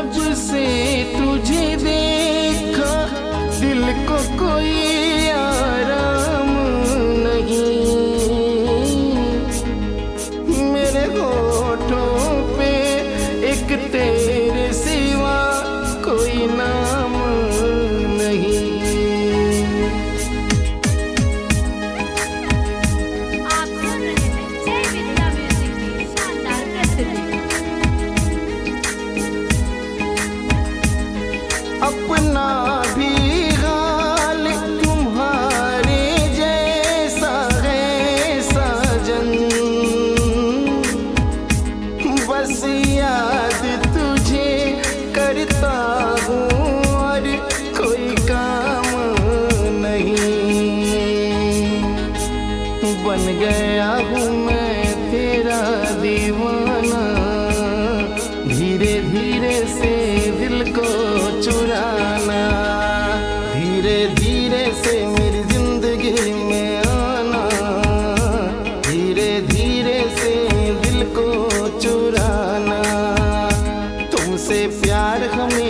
जब से तुझे देखा दिल को कोई आराम नहीं। मेरे होठों पे एक तेरे सिवा कोई नाम नहीं। आप सुन रहे हैं जय विद्या म्यूजिक की शानदार प्रस्तुति। अपना भी हाल तुम्हारे जैसा है साजन, बस याद तुझे करता हूँ और कोई काम नहीं। बन गया हूँ मैं तेरा दीवाना, धीरे धीरे से दिल को चुराना, धीरे धीरे से मेरी जिंदगी में आना, धीरे धीरे से दिल को चुराना। तुमसे प्यार हमें